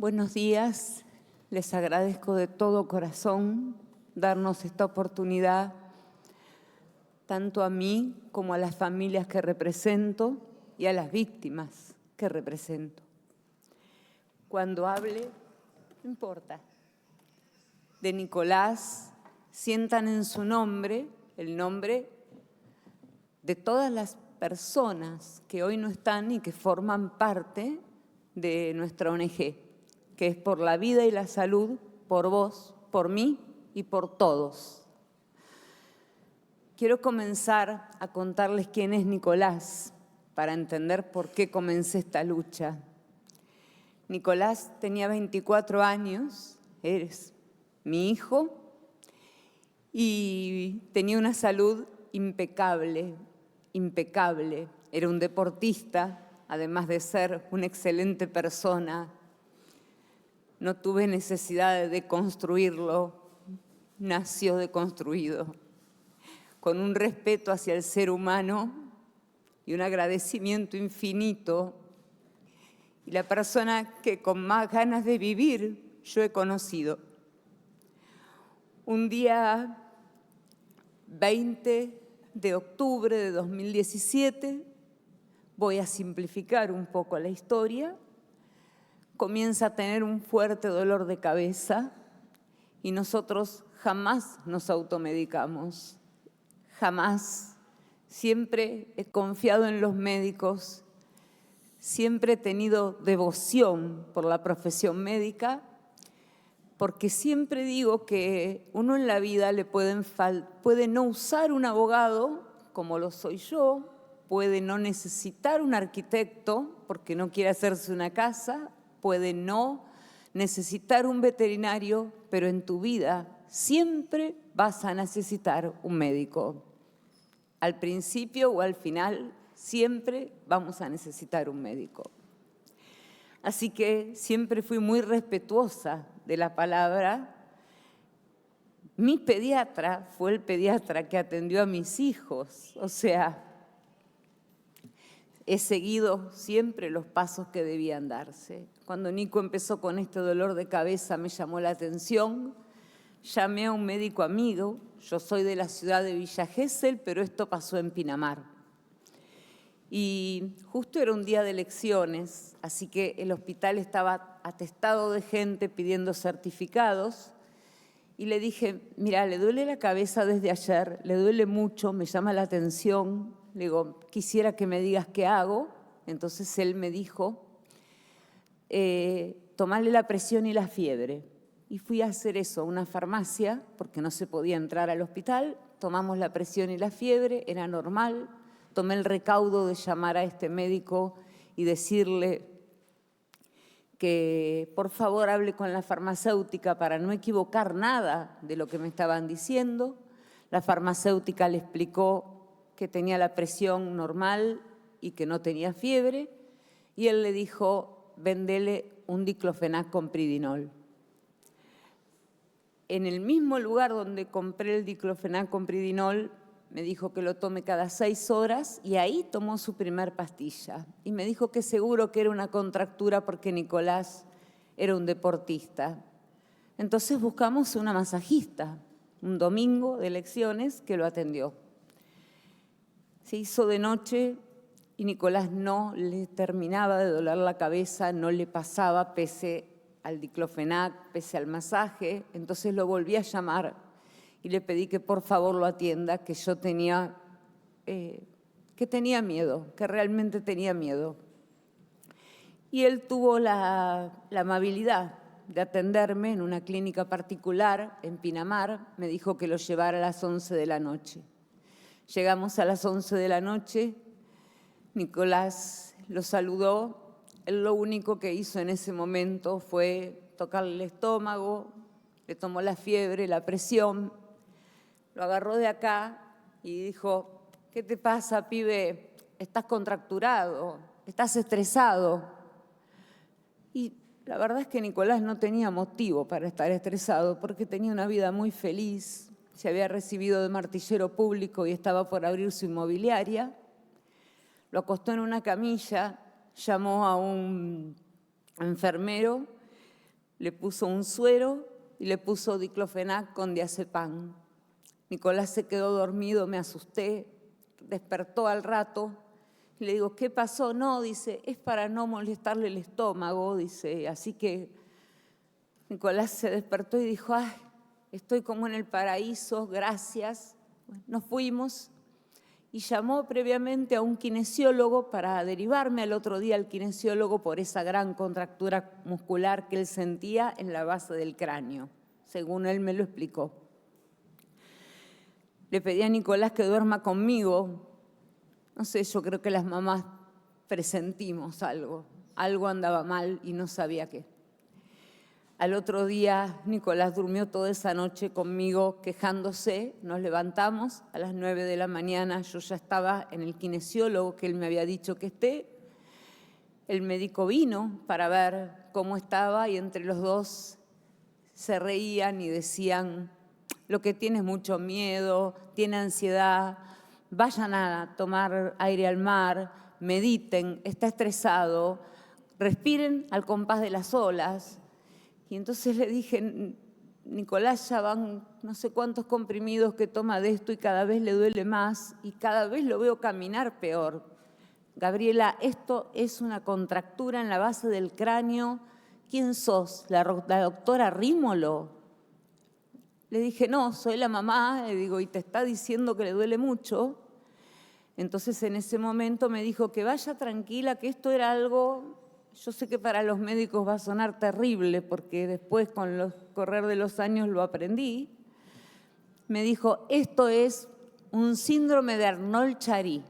Buenos días, les agradezco de todo corazón darnos esta oportunidad, tanto a mí como a las familias que represento y a las víctimas que represento. Cuando hable, no importa, de Nicolás, sientan en su nombre el nombre de todas las personas que hoy no están y que forman parte de nuestra ONG, que es Por la Vida y la Salud, por vos, por mí y por todos. Quiero comenzar a contarles quién es Nicolás para entender por qué comencé esta lucha. Nicolás tenía 24 años, es mi hijo, y tenía una salud impecable, impecable. Era un deportista, además de ser una excelente persona. No tuve necesidad de construirlo, nació deconstruido, con un respeto hacia el ser humano y un agradecimiento infinito. Y la persona que con más ganas de vivir yo he conocido. Un día 20 de octubre de 2017, voy a simplificar un poco la historia, comienza a tener un fuerte dolor de cabeza y nosotros jamás nos automedicamos, jamás. Siempre he confiado en los médicos, siempre he tenido devoción por la profesión médica, porque siempre digo que uno en la vida puede no usar un abogado, como lo soy yo, puede no necesitar un arquitecto porque no quiere hacerse una casa, puede no necesitar un veterinario, pero en tu vida siempre vas a necesitar un médico. Al principio o al final, siempre vamos a necesitar un médico. Así que siempre fui muy respetuosa de la palabra. Mi pediatra fue el pediatra que atendió a mis hijos, o sea, he seguido siempre los pasos que debían darse. Cuando Nico empezó con este dolor de cabeza me llamó la atención, llamé a un médico amigo, yo soy de la ciudad de Villa Gesell, pero esto pasó en Pinamar. Y justo era un día de elecciones, así que el hospital estaba atestado de gente pidiendo certificados. Y le dije, mira, le duele la cabeza desde ayer, le duele mucho, me llama la atención. Le digo, quisiera que me digas qué hago. Entonces él me dijo, tomarle la presión y la fiebre. Y fui a hacer eso a una farmacia, porque no se podía entrar al hospital. Tomamos la presión y la fiebre, era normal. Tomé el recaudo de llamar a este médico y decirle que por favor hable con la farmacéutica para no equivocar nada de lo que me estaban diciendo. La farmacéutica le explicó que tenía la presión normal y que no tenía fiebre, y él le dijo, vendele un diclofenac con Pridinol. En el mismo lugar donde compré el diclofenac con Pridinol, me dijo que lo tome cada 6 horas y ahí tomó su primer pastilla. Y me dijo que seguro que era una contractura porque Nicolás era un deportista. Entonces buscamos una masajista, un domingo de elecciones que lo atendió. Se hizo de noche y Nicolás no le terminaba de doler la cabeza, no le pasaba pese al diclofenac, pese al masaje. Entonces lo volví a llamar y le pedí que por favor lo atienda, que yo tenía miedo, que realmente tenía miedo. Y él tuvo la amabilidad de atenderme en una clínica particular en Pinamar. Me dijo que lo llevara a las 11 de la noche. Llegamos a las 11 de la noche, Nicolás lo saludó. Él lo único que hizo en ese momento fue tocarle el estómago, le tomó la fiebre, la presión, lo agarró de acá y dijo, ¿qué te pasa, pibe? Estás contracturado, estás estresado. Y la verdad es que Nicolás no tenía motivo para estar estresado porque tenía una vida muy feliz, se había recibido de martillero público y estaba por abrir su inmobiliaria. Lo acostó en una camilla, llamó a un enfermero le puso un suero y le puso diclofenac con diazepam. Nicolás se quedó dormido, me asusté, despertó al rato. Le digo, ¿qué pasó? No, dice, es para no molestarle el estómago, dice. Así que Nicolás se despertó y dijo, ay, estoy como en el paraíso, gracias. Bueno, nos fuimos y llamó previamente a un kinesiólogo para derivarme al otro día al kinesiólogo por esa gran contractura muscular que él sentía en la base del cráneo, según él me lo explicó. Le pedí a Nicolás que duerma conmigo. No sé, yo creo que las mamás presentimos algo andaba mal y no sabía qué. Al otro día, Nicolás durmió toda esa noche conmigo quejándose, nos levantamos a las 9 de la mañana, yo ya estaba en el kinesiólogo que él me había dicho que esté. El médico vino para ver cómo estaba y entre los dos se reían y decían, lo que tiene es mucho miedo, tiene ansiedad, vayan a tomar aire al mar, mediten, está estresado, respiren al compás de las olas. Y entonces le dije, Nicolás, ya van no sé cuántos comprimidos que toma de esto y cada vez le duele más y cada vez lo veo caminar peor. Gabriela, esto es una contractura en la base del cráneo. ¿Quién sos? ¿La doctora Rímolo? Le dije, no, soy la mamá. Le digo, ¿y te está diciendo que le duele mucho? Entonces en ese momento me dijo que vaya tranquila, que esto era algo, yo sé que para los médicos va a sonar terrible, porque después con el correr de los años lo aprendí. Me dijo, esto es un síndrome de Arnold-Chiari.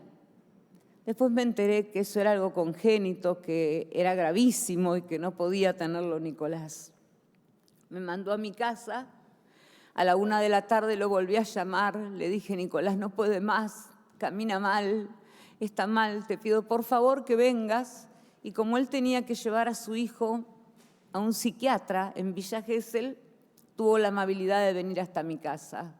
Después me enteré que eso era algo congénito, que era gravísimo y que no podía tenerlo Nicolás. Me mandó a mi casa, a la 1 de la tarde lo volví a llamar, le dije, Nicolás no puede más, camina mal, está mal, te pido por favor que vengas. Y como él tenía que llevar a su hijo a un psiquiatra en Villa Gesell, tuvo la amabilidad de venir hasta mi casa.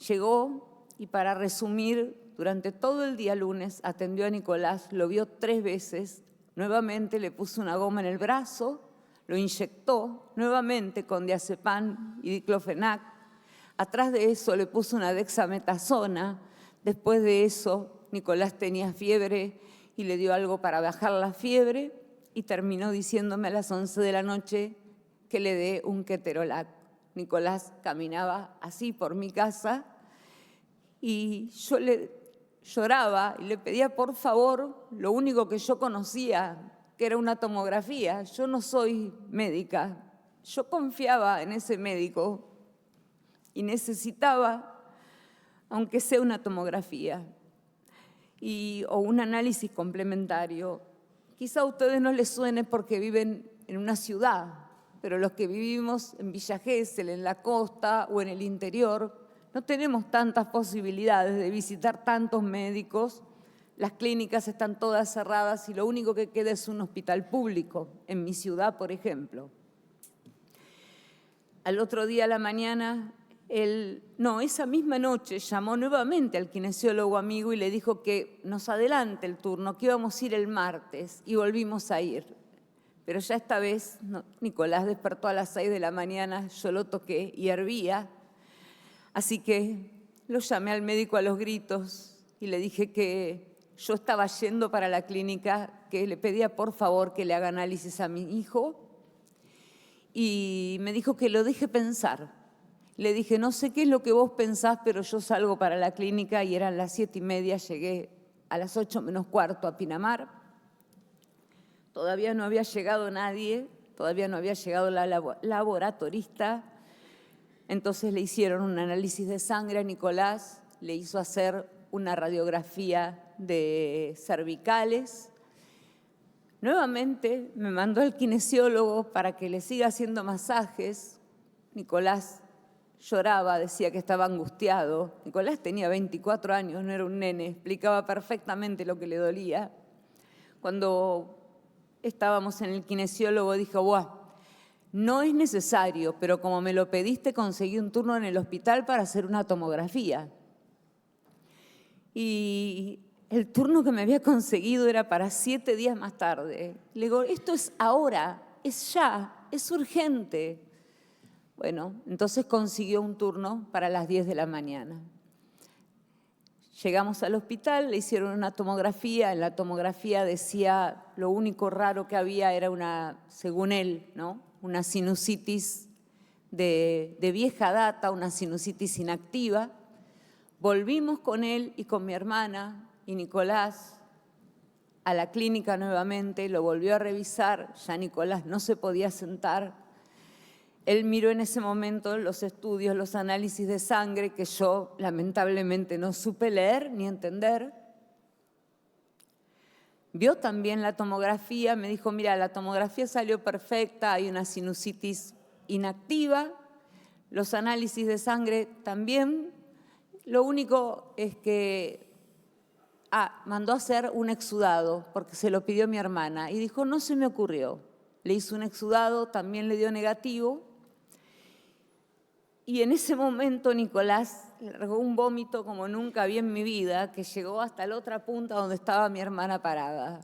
Llegó y para resumir, durante todo el día lunes atendió a Nicolás, lo vio 3 veces, nuevamente le puso una goma en el brazo, lo inyectó nuevamente con diazepam y diclofenac. Atrás de eso le puso una dexametasona. Después de eso, Nicolás tenía fiebre y le dio algo para bajar la fiebre y terminó diciéndome a las 11 de la noche que le dé un ketorolac. Nicolás caminaba así por mi casa y yo le lloraba y le pedía por favor lo único que yo conocía, que era una tomografía. Yo no soy médica, yo confiaba en ese médico y necesitaba, aunque sea una tomografía o un análisis complementario. Quizá a ustedes no les suene porque viven en una ciudad, pero los que vivimos en Villa Gesell, en la costa o en el interior, no tenemos tantas posibilidades de visitar tantos médicos. Las clínicas están todas cerradas y lo único que queda es un hospital público, en mi ciudad, por ejemplo. Al otro día a la mañana, esa misma noche llamó nuevamente al kinesiólogo amigo y le dijo que nos adelante el turno, que íbamos a ir el martes, y volvimos a ir. Pero ya esta vez Nicolás despertó a las 6 de la mañana, yo lo toqué y hervía. Así que lo llamé al médico a los gritos y le dije que yo estaba yendo para la clínica, que le pedía por favor que le haga análisis a mi hijo. Y me dijo que lo deje pensar. Le dije, no sé qué es lo que vos pensás, pero yo salgo para la clínica y eran las 7:30, llegué a las 8 menos cuarto a Pinamar. Todavía no había llegado nadie, todavía no había llegado la laboratorista. Entonces le hicieron un análisis de sangre a Nicolás, le hizo hacer una radiografía de cervicales. Nuevamente me mandó al kinesiólogo para que le siga haciendo masajes. Nicolás lloraba, decía que estaba angustiado. Nicolás tenía 24 años, no era un nene, explicaba perfectamente lo que le dolía. Cuando estábamos en el kinesiólogo dijo, ¡buah! No es necesario, pero como me lo pediste, conseguí un turno en el hospital para hacer una tomografía. Y el turno que me había conseguido era para 7 días más tarde. Le digo, esto es ahora, es ya. es urgente. Bueno, entonces consiguió un turno para las 10 de la mañana. Llegamos al hospital, le hicieron una tomografía. En la tomografía decía, lo único raro que había era una, según él, ¿no?, una sinusitis de vieja data, una sinusitis inactiva. Volvimos con él y con mi hermana y Nicolás a la clínica nuevamente, lo volvió a revisar, ya Nicolás no se podía sentar. Él miró en ese momento los estudios, los análisis de sangre que yo lamentablemente no supe leer ni entender. Vio también la tomografía, me dijo, mira, la tomografía salió perfecta, hay una sinusitis inactiva, los análisis de sangre también. Lo único es que mandó a hacer un exudado porque se lo pidió mi hermana y dijo, no se me ocurrió. Le hizo un exudado, también le dio negativo. Y en ese momento Nicolás largó un vómito como nunca vi en mi vida, que llegó hasta la otra punta donde estaba mi hermana parada.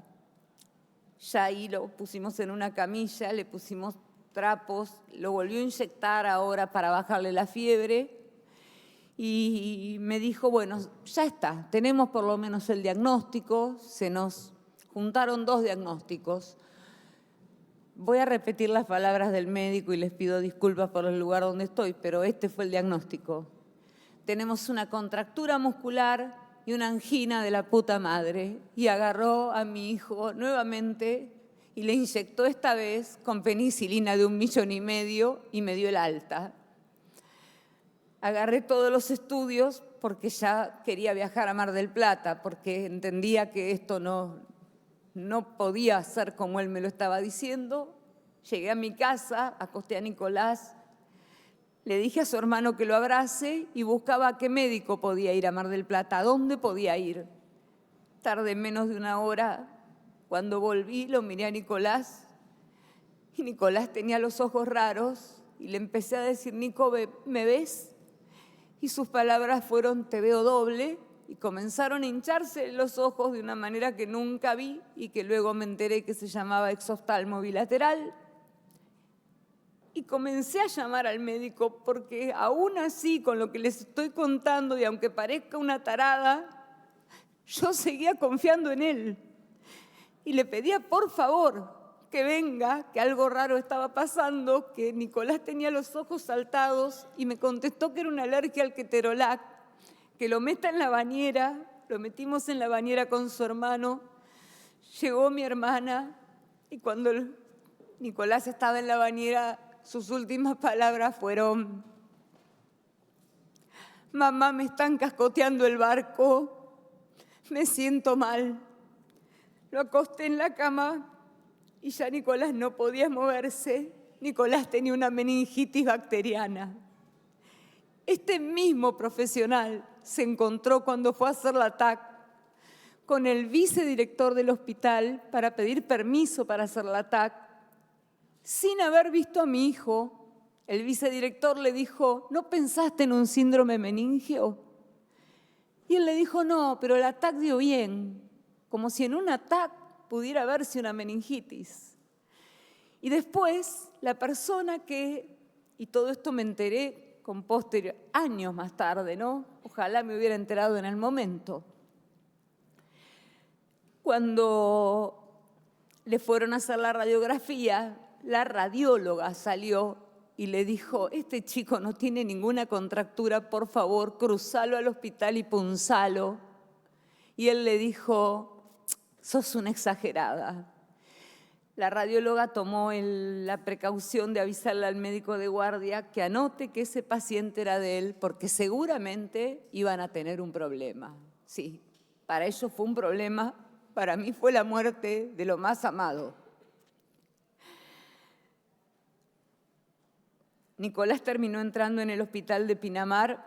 Ya ahí lo pusimos en una camilla, le pusimos trapos, lo volvió a inyectar ahora para bajarle la fiebre. Y me dijo, bueno, ya está, tenemos por lo menos el diagnóstico, se nos juntaron 2 diagnósticos. Voy a repetir las palabras del médico y les pido disculpas por el lugar donde estoy, pero este fue el diagnóstico. Tenemos una contractura muscular y una angina de la puta madre. Y agarró a mi hijo nuevamente y le inyectó esta vez con penicilina de 1,5 millones y me dio el alta. Agarré todos los estudios porque ya quería viajar a Mar del Plata, porque entendía que esto no podía ser como él me lo estaba diciendo. Llegué a mi casa, acosté a Nicolás, le dije a su hermano que lo abrace y buscaba a qué médico podía ir a Mar del Plata, a dónde podía ir. Tardé menos de 1 hora. Cuando volví, lo miré a Nicolás y Nicolás tenía los ojos raros y le empecé a decir, Nico, ¿me ves? Y sus palabras fueron, te veo doble. Y comenzaron a hincharse los ojos de una manera que nunca vi y que luego me enteré que se llamaba exoftalmo bilateral. Y comencé a llamar al médico porque aún así, con lo que les estoy contando, y aunque parezca una tarada, yo seguía confiando en él. Y le pedía, por favor, que venga, que algo raro estaba pasando, que Nicolás tenía los ojos saltados y me contestó que era una alergia al ketorolac, que lo meta en la bañera. Lo metimos en la bañera con su hermano. Llegó mi hermana y cuando Nicolás estaba en la bañera, sus últimas palabras fueron, mamá, me están cascoteando el barco, me siento mal. Lo acosté en la cama y ya Nicolás no podía moverse. Nicolás tenía una meningitis bacteriana. Este mismo profesional se encontró cuando fue a hacer la TAC con el vicedirector del hospital para pedir permiso para hacer la TAC. Sin haber visto a mi hijo, el vicedirector le dijo, ¿no pensaste en un síndrome meningio? Y él le dijo, no, pero la TAC dio bien, como si en una TAC pudiera verse una meningitis. Y después, la persona que, y todo esto me enteré con posterior, años más tarde, ¿no? Ojalá me hubiera enterado en el momento. Cuando le fueron a hacer la radiografía, la radióloga salió y le dijo, este chico no tiene ninguna contractura, por favor, cruzalo al hospital y punzalo. Y él le dijo, sos una exagerada. La radióloga tomó la precaución de avisarle al médico de guardia que anote que ese paciente era de él, porque seguramente iban a tener un problema. Sí, para ellos fue un problema, para mí fue la muerte de lo más amado. Nicolás terminó entrando en el hospital de Pinamar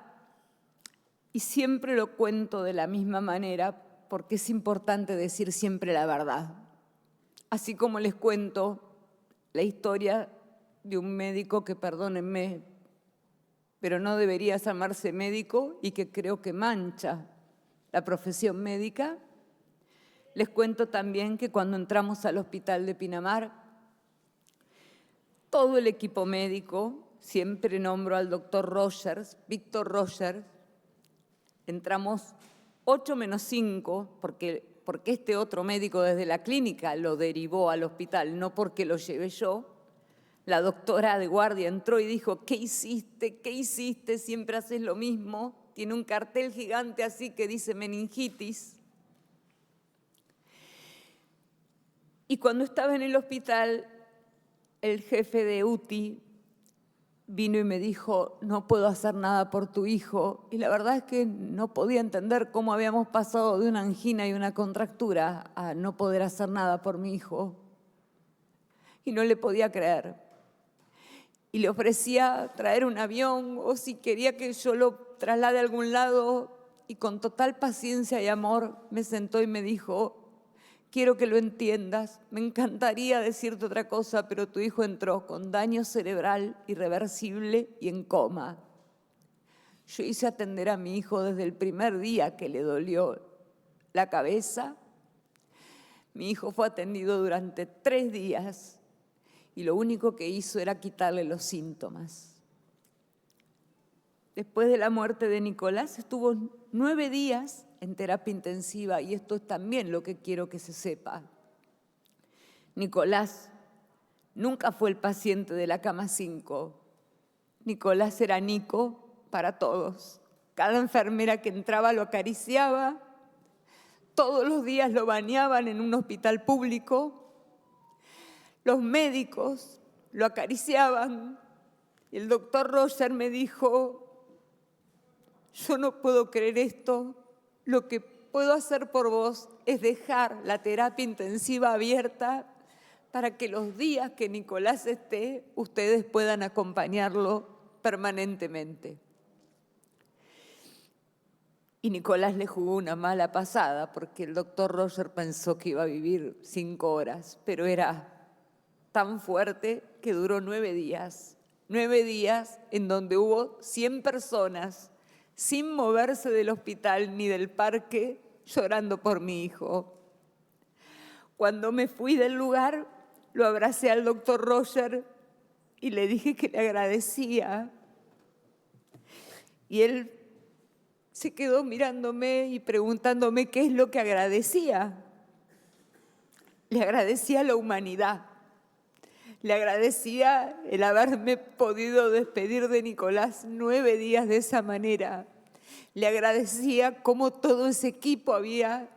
y siempre lo cuento de la misma manera porque es importante decir siempre la verdad. Así como les cuento la historia de un médico que, perdónenme, pero no debería llamarse médico y que creo que mancha la profesión médica, les cuento también que cuando entramos al hospital de Pinamar, todo el equipo médico, siempre nombro al doctor Rogers, Víctor Rogers, entramos 8 menos 5, porque este otro médico desde la clínica lo derivó al hospital, no porque lo llevé yo. La doctora de guardia entró y dijo, ¿qué hiciste? ¿Qué hiciste? Siempre haces lo mismo. Tiene un cartel gigante así que dice meningitis. Y cuando estaba en el hospital, el jefe de UTI vino y me dijo, no puedo hacer nada por tu hijo. Y la verdad es que no podía entender cómo habíamos pasado de una angina y una contractura a no poder hacer nada por mi hijo. Y no le podía creer. Y le ofrecía traer un avión o si quería que yo lo traslade a algún lado. Y con total paciencia y amor me sentó y me dijo, quiero que lo entiendas, me encantaría decirte otra cosa, pero tu hijo entró con daño cerebral irreversible y en coma. Yo hice atender a mi hijo desde el primer día que le dolió la cabeza. Mi hijo fue atendido durante 3 días y lo único que hizo era quitarle los síntomas. Después de la muerte de Nicolás estuvo 9 días en terapia intensiva y esto es también lo que quiero que se sepa. Nicolás nunca fue el paciente de la cama 5. Nicolás era Nico para todos. Cada enfermera que entraba lo acariciaba, todos los días lo bañaban en un hospital público, los médicos lo acariciaban y el doctor Roger me dijo, yo no puedo creer esto, lo que puedo hacer por vos es dejar la terapia intensiva abierta para que los días que Nicolás esté, ustedes puedan acompañarlo permanentemente. Y Nicolás le jugó una mala pasada porque el doctor Roger pensó que iba a vivir 5 horas, pero era tan fuerte que duró 9 días. 9 días en donde hubo 100 personas sin moverse del hospital ni del parque, llorando por mi hijo. Cuando me fui del lugar, lo abracé al doctor Roger y le dije que le agradecía. Y él se quedó mirándome y preguntándome qué es lo que agradecía. Le agradecía la humanidad. Le agradecía el haberme podido despedir de Nicolás 9 días de esa manera. Le agradecía cómo todo ese equipo había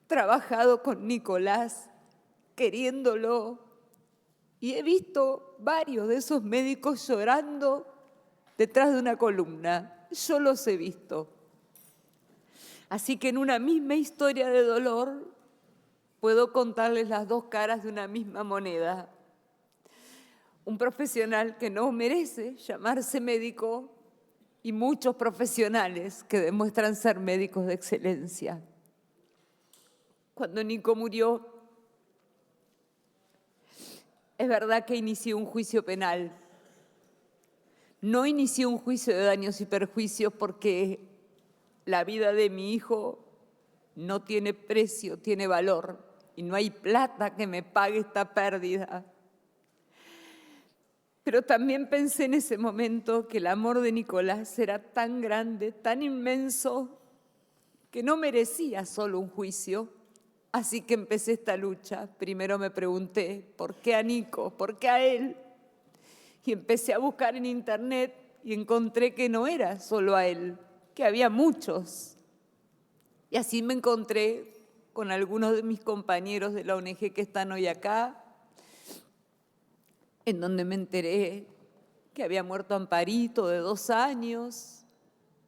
trabajado con Nicolás, queriéndolo. Y he visto varios de esos médicos llorando detrás de una columna. Yo los he visto. Así que en una misma historia de dolor puedo contarles las 2 caras de una misma moneda. Un profesional que no merece llamarse médico y muchos profesionales que demuestran ser médicos de excelencia. Cuando Nico murió, es verdad que inicié un juicio penal. No inicié un juicio de daños y perjuicios porque la vida de mi hijo no tiene precio, tiene valor y no hay plata que me pague esta pérdida. Pero también pensé en ese momento que el amor de Nicolás era tan grande, tan inmenso, que no merecía solo un juicio. Así que empecé esta lucha. Primero me pregunté, ¿por qué a Nico? ¿Por qué a él? Y empecé a buscar en internet y encontré que no era solo a él, que había muchos. Y así me encontré con algunos de mis compañeros de la ONG que están hoy acá, en donde me enteré que había muerto Amparito de 2 años,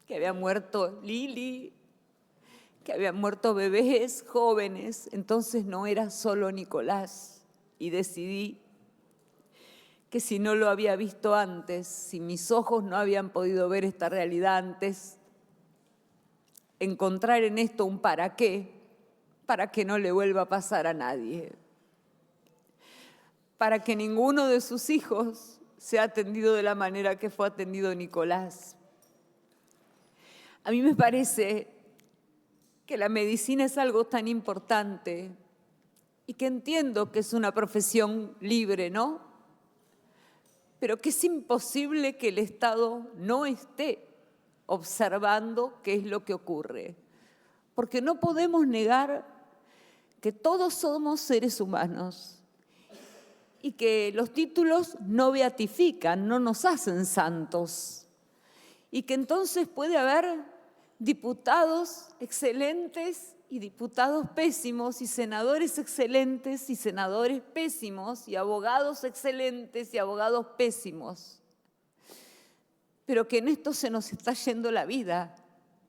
que había muerto Lili, que habían muerto bebés jóvenes. Entonces no era solo Nicolás. Y decidí que si no lo había visto antes, si mis ojos no habían podido ver esta realidad antes, encontrar en esto un para qué, para que no le vuelva a pasar a nadie. Para que ninguno de sus hijos sea atendido de la manera que fue atendido Nicolás. A mí me parece que la medicina es algo tan importante y que entiendo que es una profesión libre, ¿no? pero que es imposible que el Estado no esté observando qué es lo que ocurre. Porque no podemos negar que todos somos seres humanos y que los títulos no beatifican, no nos hacen santos. Y que entonces puede haber diputados excelentes y diputados pésimos, y senadores excelentes y senadores pésimos, y abogados excelentes y abogados pésimos. Pero que en esto se nos está yendo la vida,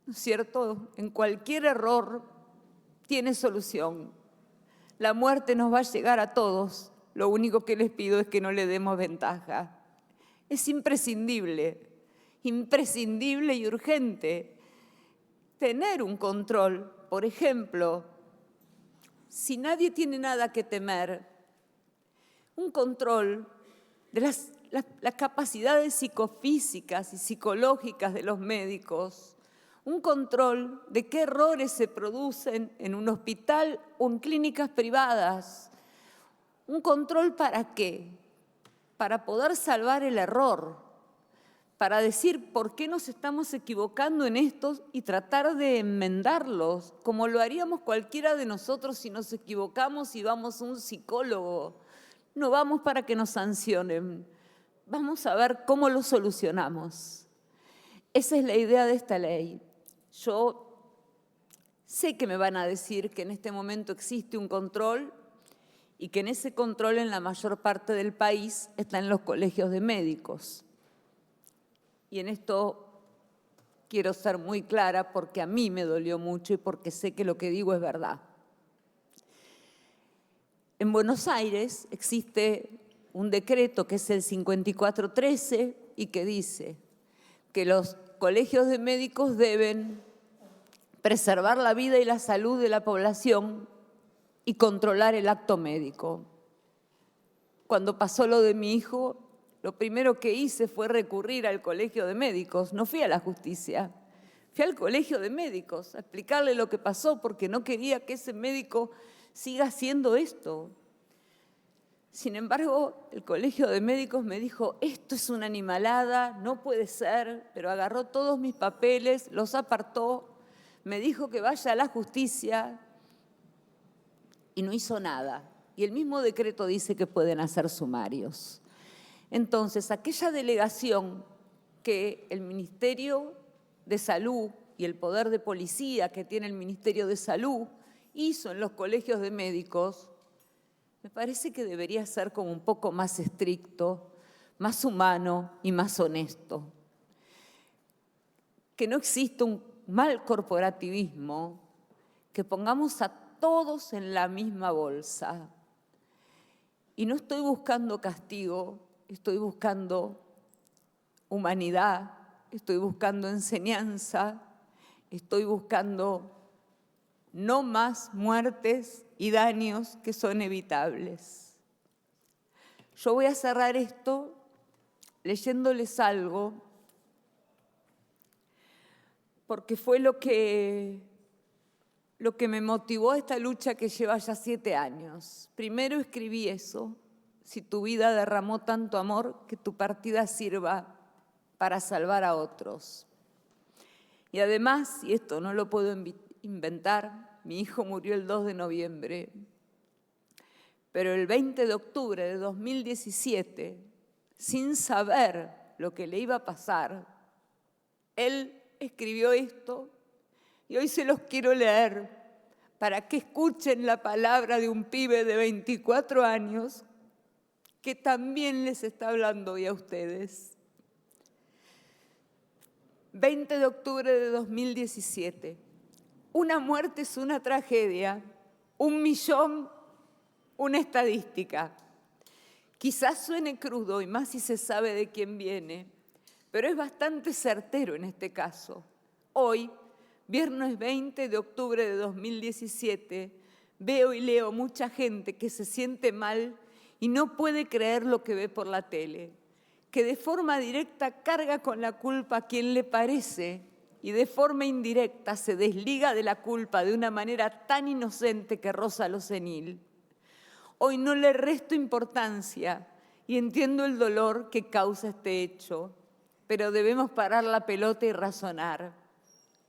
¿no es cierto? En cualquier error tiene solución. La muerte nos va a llegar a todos. Lo único que les pido es que no le demos ventaja. Es imprescindible y urgente tener un control. Por ejemplo, si nadie tiene nada que temer, un control de las capacidades psicofísicas y psicológicas de los médicos, un control de qué errores se producen en un hospital o en clínicas privadas. ¿Un control para qué? Para poder salvar el error, para decir por qué nos estamos equivocando en estos y tratar de enmendarlos, como lo haríamos cualquiera de nosotros si nos equivocamos y vamos a un psicólogo. No vamos para que nos sancionen, vamos a ver cómo lo solucionamos. Esa es la idea de esta ley. Yo sé que me van a decir que en este momento existe un control y que en ese control en la mayor parte del país están los colegios de médicos. Y en esto quiero ser muy clara porque a mí me dolió mucho y porque sé que lo que digo es verdad. En Buenos Aires existe un decreto que es el 5413 y que dice que los colegios de médicos deben preservar la vida y la salud de la población y controlar el acto médico. Cuando pasó lo de mi hijo, lo primero que hice fue recurrir al colegio de médicos. No fui a la justicia, fui al colegio de médicos a explicarle lo que pasó porque no quería que ese médico siga haciendo esto. Sin embargo, el colegio de médicos me dijo, esto es una animalada, no puede ser, pero agarró todos mis papeles, los apartó, me dijo que vaya a la justicia y no hizo nada. Y el mismo decreto dice que pueden hacer sumarios. Entonces, aquella delegación que el Ministerio de Salud y el poder de policía que tiene el Ministerio de Salud hizo en los colegios de médicos, me parece que debería ser como un poco más estricto, más humano y más honesto. Que no exista un mal corporativismo, que pongamos a todos en la misma bolsa. Y no estoy buscando castigo, estoy buscando humanidad, estoy buscando enseñanza, estoy buscando no más muertes y daños que son evitables. Yo voy a cerrar esto leyéndoles algo, porque fue lo que me motivó a esta lucha que lleva ya 7 años. Primero escribí eso: si tu vida derramó tanto amor, que tu partida sirva para salvar a otros. Y además, y esto no lo puedo inventar, mi hijo murió el 2 de noviembre, pero el 20 de octubre de 2017, sin saber lo que le iba a pasar, él escribió esto y hoy se los quiero leer para que escuchen la palabra de un pibe de 24 años que también les está hablando hoy a ustedes. 20 de octubre de 2017. Una muerte es una tragedia, 1 millón, una estadística. Quizás suene crudo y más si se sabe de quién viene, pero es bastante certero en este caso. Hoy, viernes 20 de octubre de 2017, veo y leo mucha gente que se siente mal y no puede creer lo que ve por la tele, que de forma directa carga con la culpa a quien le parece y de forma indirecta se desliga de la culpa de una manera tan inocente que roza lo senil. Hoy no le resto importancia y entiendo el dolor que causa este hecho, pero debemos parar la pelota y razonar.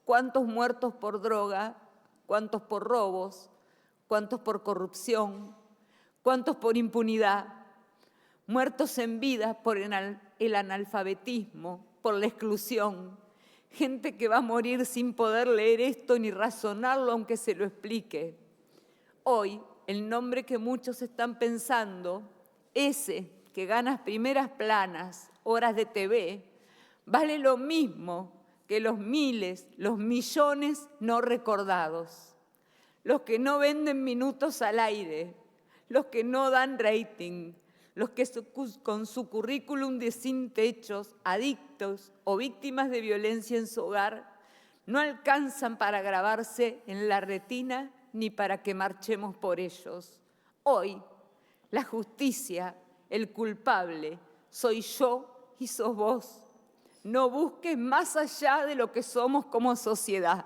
¿Cuántos muertos por droga? ¿Cuántos por robos? ¿Cuántos por corrupción? ¿Cuántos por impunidad? Muertos en vida por el analfabetismo, por la exclusión. Gente que va a morir sin poder leer esto ni razonarlo aunque se lo explique. Hoy, el nombre que muchos están pensando, ese que gana primeras planas, horas de TV, vale lo mismo que los miles, los millones no recordados. Los que no venden minutos al aire, los que no dan rating, los que con su currículum de sin techos, adictos o víctimas de violencia en su hogar, no alcanzan para grabarse en la retina ni para que marchemos por ellos. Hoy, la justicia, el culpable, soy yo y sos vos. No busques más allá de lo que somos como sociedad.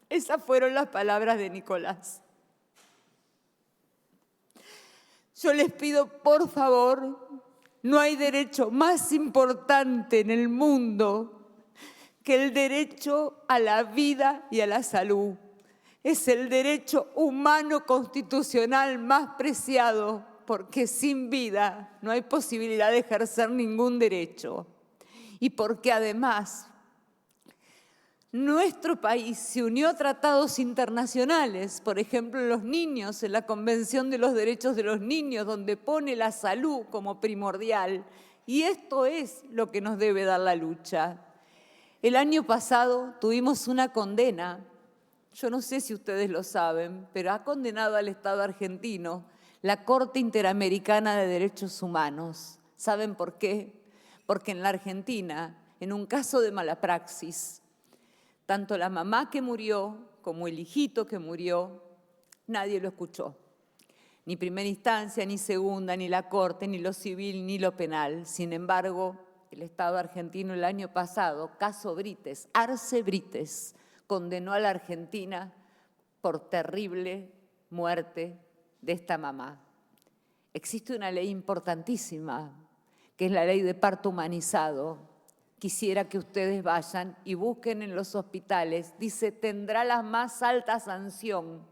Esas fueron las palabras de Nicolás. Yo les pido, por favor, no hay derecho más importante en el mundo que el derecho a la vida y a la salud. Es el derecho humano constitucional más preciado, porque sin vida no hay posibilidad de ejercer ningún derecho. Y porque además nuestro país se unió a tratados internacionales, por ejemplo, los niños, en la Convención de los Derechos de los Niños, donde pone la salud como primordial. Y esto es lo que nos debe dar la lucha. El año pasado tuvimos una condena, yo no sé si ustedes lo saben, pero ha condenado al Estado argentino la Corte Interamericana de Derechos Humanos. ¿Saben por qué? Porque en la Argentina, en un caso de mala praxis, tanto la mamá que murió como el hijito que murió, nadie lo escuchó. Ni primera instancia, ni segunda, ni la Corte, ni lo civil, ni lo penal. Sin embargo, el Estado argentino el año pasado, caso Brites, Arce Brites, condenó a la Argentina por terrible muerte de esta mamá. Existe una ley importantísima, que es la ley de parto humanizado. Quisiera que ustedes vayan y busquen en los hospitales. Dice, tendrá la más alta sanción.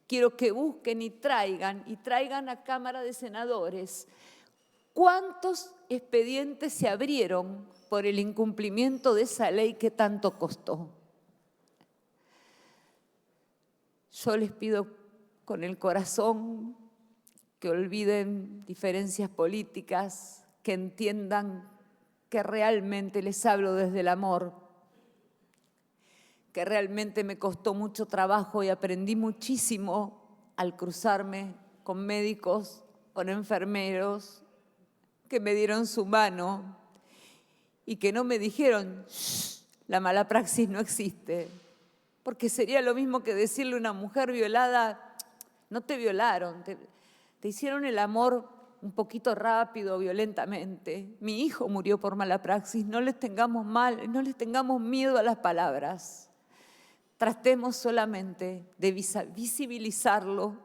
Quiero que busquen y traigan a Cámara de Senadores. ¿Cuántos expedientes se abrieron por el incumplimiento de esa ley que tanto costó? Yo les pido con el corazón que olviden diferencias políticas, que entiendan que realmente les hablo desde el amor, que realmente me costó mucho trabajo y aprendí muchísimo al cruzarme con médicos, con enfermeros, que me dieron su mano y que no me dijeron, shh, la mala praxis no existe, porque sería lo mismo que decirle a una mujer violada, no te violaron, te hicieron el amor un poquito rápido, violentamente. Mi hijo murió por mala praxis, no les tengamos miedo a las palabras. Tratemos solamente de visibilizarlo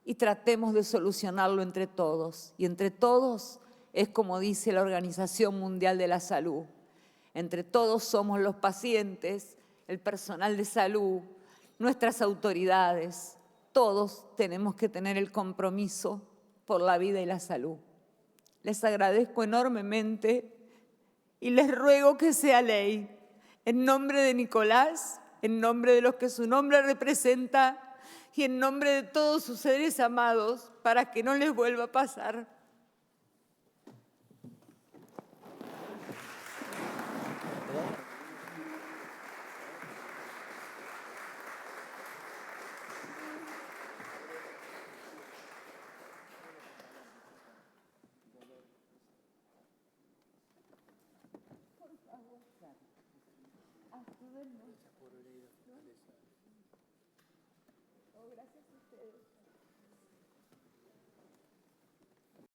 y tratemos de solucionarlo entre todos. Y entre todos es como dice la Organización Mundial de la Salud. Entre todos somos los pacientes, el personal de salud, nuestras autoridades. Todos tenemos que tener el compromiso por la vida y la salud. Les agradezco enormemente y les ruego que sea ley. En nombre de Nicolás, en nombre de los que su nombre representa y en nombre de todos sus seres amados, para que no les vuelva a pasar. Gracias a ustedes.